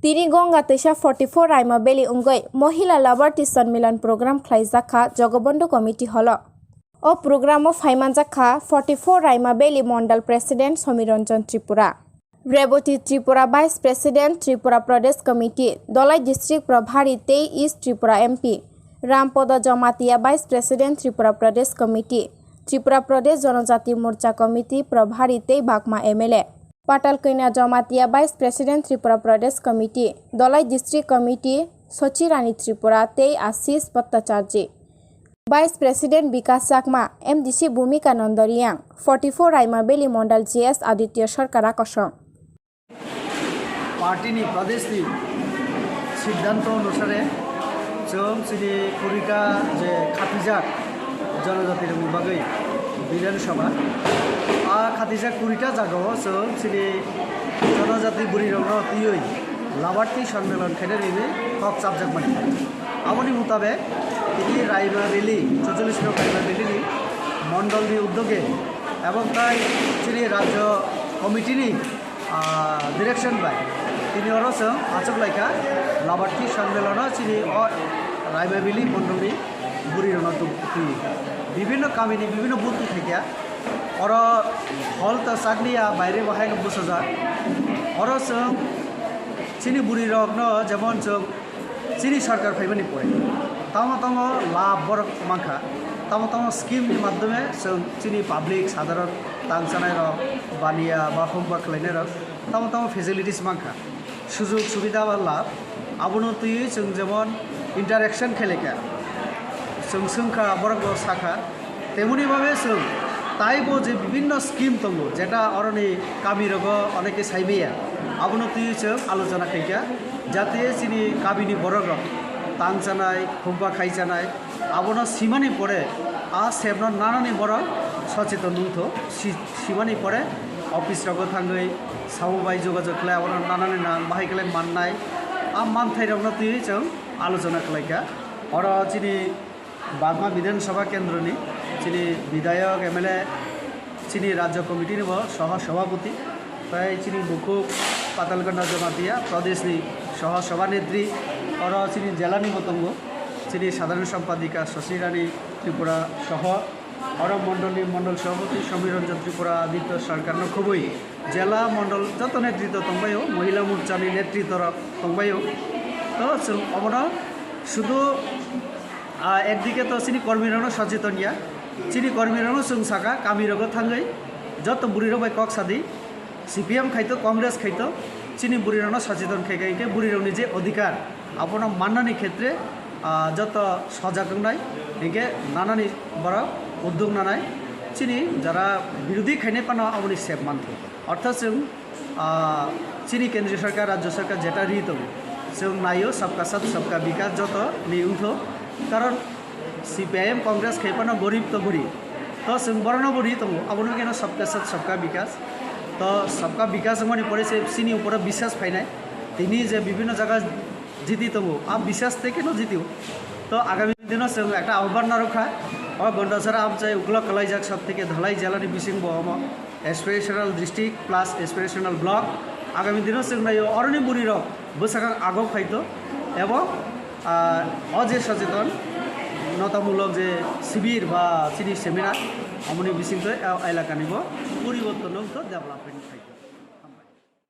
Tini Gongga Tisha 44 Raima Beli Ungoi Mohila Labarti Sanmilan Program Khlaijaka Jogobondhu Committee Holo. O program of Haimanjaka 44 Raima Beli Mondal President Somiranjan Tripura. Reboti Tripura Vice President Tripura Pradesh Committee Dolai District Prabhari Tei East Tripura MP. Rampoda Jamatia Vice President Tripura Pradesh Committee. Tripura Pradesh Janajati Morcha Committee Prabhari Tei Bakma MLA. Patal Kaina Jamatia Vice President Tripura Pradesh Committee, Dolai District Committee, Sochirani Tripura, Tei Asis Pattacharji. Vice President Vikas Sakma, MDC Bhumika Nandariang, 44 Raima Beli Mondal GS Aditya Sarkar Akosong. Party ni Pradesh ni Siddhanto অনুসারে जों सिनि कुरिका जे खातिजाक जनजाति रंग बागै विधानसभा खातिजाक कुरिका जागाव जों सिनि जनजाति बुरि रंग तियै लाभार्थी सम्मेलन खेले रिबे कक साबजेक्ट माने आबनि मुताबे इदि रायमा बेली 44 नং रायमा बेली मंडल नि उद्योगे एवं ताई सिनि राज्य कमिटी नि डिरेक्शन बाय তিনি অরসং আচক লাইকা লাভার্থী সম্মেলন চিনি রায়মাবেলি মন্ডলী বুড়ি রণত বিভিন্ন কামিনী বিভিন্ন বুথ থেকে অর হল তা সাগনিয়া বাইরে বাহাই বসা অরসং চিনি বুড়ি রগ্ন যেমন চোখ চিনি সরকার ফাইবানি পড়ে তামো তামো লাভ বড় মাংখা তামো তামো স্কিমनि মাধ্যমে চিনি পাবলিক সাধারণ তাংসানাय রক বানিয়া বা হোমওয়ার্ক খালাयनाय রক তামো তামো ফেসিলিটিস মাংখা সুযোগ সুবিধা বা লাভ আবনতি जों যেমন ইন্টারেকশন খেলেকা जों সংখ্যা বড় শাখা তেমনিভাবে जों তাইবো যে বিভিন্ন স্কিম দङ যেটা অরনি কামি রগ অনেকে সাইবেয়া আবনতি जों আলোচনা খাইকা যাতে চিনি কাবিনি বড় রগ তাংজানাय হোমওয়ার্ক খাইজানাय আবনো সীমানি পড়ে সেবন নানানি বড় সচেতন নুথ সীমানি পড়ে অফিস রগ থাঙ্গै सावबाय যোগাযোগ खालाय और नानानि बाहाय खालाय माननाय मानथाय रंनो तुय जों आलोचना खालायका और चिनि बागमा विधानसभा केन्द्रनि चिनि विधायक एमएलए चिनि राज्य कमिटिनि सह सभापति प्राय चिनि बुकु पातालकान्दा जमातिया प्रदेशनि सह सभानेत्री और चिनि जिलानि मतंग चिनि साधारण सम्पादिका शशिरानी त्रिपुरा सह और मंडल सभापति समीरंजन त्रिपुरा आदित्य सरकार खुबई जिला मंडल जत नेतृत्व तंबायो महिला मोर्चानि नेतृत्व तंबायो तो अमरा शुधु एकदिके तो चिनी कर्मीरानो सचेतन या चिनी कर्मीरानो जों साका कामी रग थांगै जत बुरिरो बाय कक सादी सीपीएम खाइतो कांग्रेस खाइतो चिनी बुरिरानो सचेतन खाइके बुरिरोनि जे अधिकार आपना माननानि क्षेत्रे जत सजाग नाय हिगे नानानि बड़ा उद्योग नानाय चिनी जरा विरोधी खाइने पाना आबनि सेब मानथो अर्थात जों चिनी केंद्रीय सरकार राज्य सरकार जेटा रीत जों नायो सबका साथ सबका विकास जत नि उंथो कारण सीपीआईएम कांग्रेस खाइपाना गरीब तो बुरी तो जों बरनो बुरी तो आबनो केन सबका साथ सबका विकास तो सबका विकास माने पड़े से चिनी ऊपर विश्वास फाइनाय तिनी जे विभिन्न जगह जीती तो आप विश्वास থেকে न जीतियो तो आगामी दिनों जों एक आह्वान रखा और गंडाछड़ा आमचाय उगला कलाइजाक सब থেকে धलाई जिलानि बिसिं बहम aspirational district plus aspirational block आगामी दिनों जों नायो अरनि बुरि रक बोसाखां आगक फाइतो एवं अजे सचेतन नतामूलक जे शिविर बा चिनि सेमिनार अमनि बिसिंतो एलाकानिबो परिवर्तन डेभलपमेंट फाइतो।